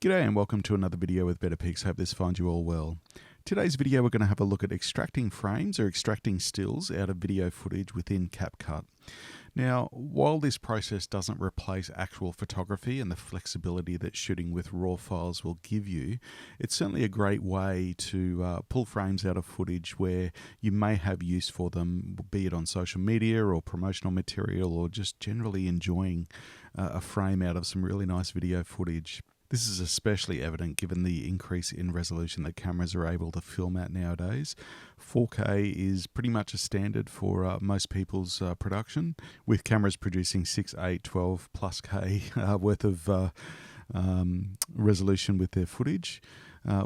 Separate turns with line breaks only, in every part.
G'day and welcome to another video with Better Pics. Hope this finds you all well. Today's video we're going to have a look at extracting frames or extracting stills out of video footage within CapCut. Now, while this process doesn't replace actual photography and the flexibility that shooting with RAW files will give you, it's certainly a great way to pull frames out of footage where you may have use for them, be it on social media or promotional material or just generally enjoying a frame out of some really nice video footage. This is especially evident given the increase in resolution that cameras are able to film at nowadays. 4K is pretty much a standard for most people's production, with cameras producing 6, 8, 12 plus K worth of resolution with their footage,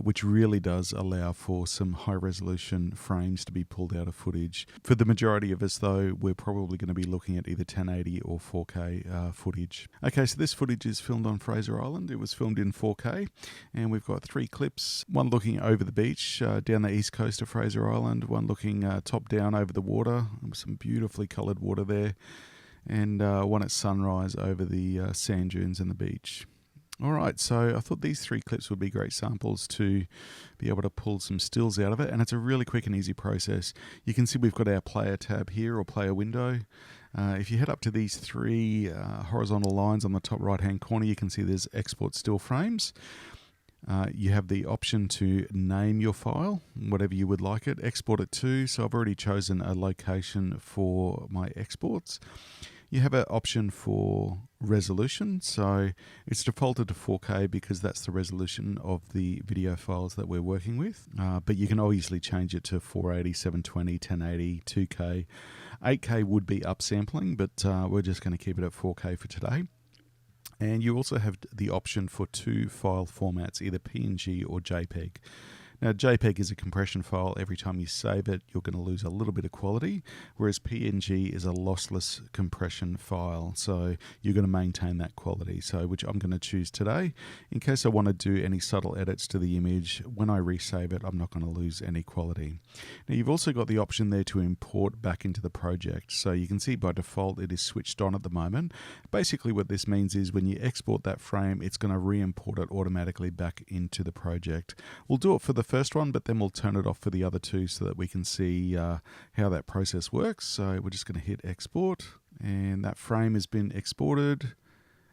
which really does allow for some high resolution frames to be pulled out of footage. For the majority of us though, we're probably going to be looking at either 1080 or 4K footage. Okay, so this footage is filmed on Fraser Island. It was filmed in 4K and we've got 3 clips, one looking over the beach down the east coast of Fraser Island, one looking top down over the water, some beautifully coloured water there, and one at sunrise over the sand dunes and the beach. Alright, so I thought these 3 clips would be great samples to be able to pull some stills out of it, and it's a really quick and easy process. You can see we've got our player tab here, or player window. If you head up to these 3 horizontal lines on the top right hand corner, you can see there's export still frames. You have the option to name your file, whatever you would like it, export it to, so I've already chosen a location for my exports. You have an option for resolution, so it's defaulted to 4K because that's the resolution of the video files that we're working with, but you can obviously change it to 480, 720, 1080, 2K. 8K would be upsampling, but we're just going to keep it at 4K for today. And you also have the option for 2 file formats, either PNG or JPEG. Now, JPEG is a compression file. Every time you save it, you're going to lose a little bit of quality, whereas PNG is a lossless compression file, so you're going to maintain that quality, so which I'm going to choose today. In case I want to do any subtle edits to the image, when I resave it, I'm not going to lose any quality. Now, you've also got the option there to import back into the project, so you can see by default it is switched on at the moment. Basically what this means is when you export that frame, it's going to re-import it automatically back into the project. We'll do it for the first one, but then we'll turn it off for the other 2 so that we can see how that process works. So we're just going to hit export, and that frame has been exported,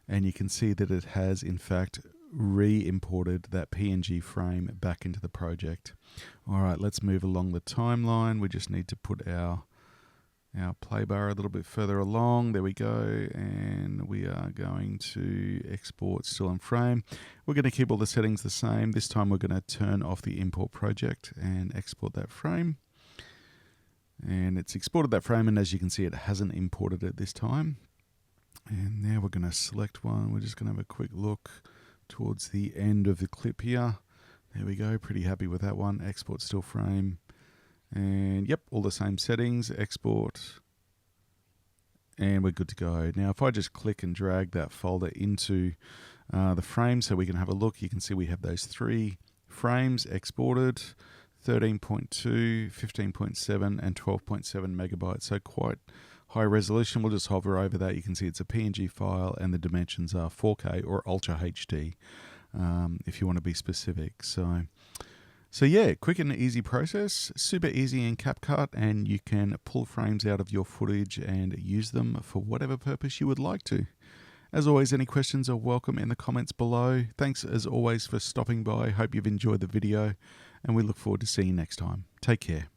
and you can see that it has in fact re-imported that PNG frame back into the project. All right, let's move along the timeline. We just need to put our play bar a little bit further along. There we go, and we are going to export still in frame. We're going to keep all the settings the same. This time we're going to turn off the import project and export that frame. And it's exported that frame, and as you can see, it hasn't imported it this time. And now we're going to select one. We're just going to have a quick look towards the end of the clip here. There we go, pretty happy with that one. Export still frame. And yep, all the same settings, export, and we're good to go. Now if I just click and drag that folder into the frame so we can have a look, you can see we have those 3 frames exported, 13.2, 15.7 and 12.7 megabytes, so quite high resolution. We'll just hover over that. You can see it's a PNG file and the dimensions are 4K or Ultra HD if you want to be specific. So yeah, quick and easy process, super easy in CapCut, and you can pull frames out of your footage and use them for whatever purpose you would like to. As always, any questions are welcome in the comments below. Thanks as always for stopping by. Hope you've enjoyed the video, and we look forward to seeing you next time. Take care.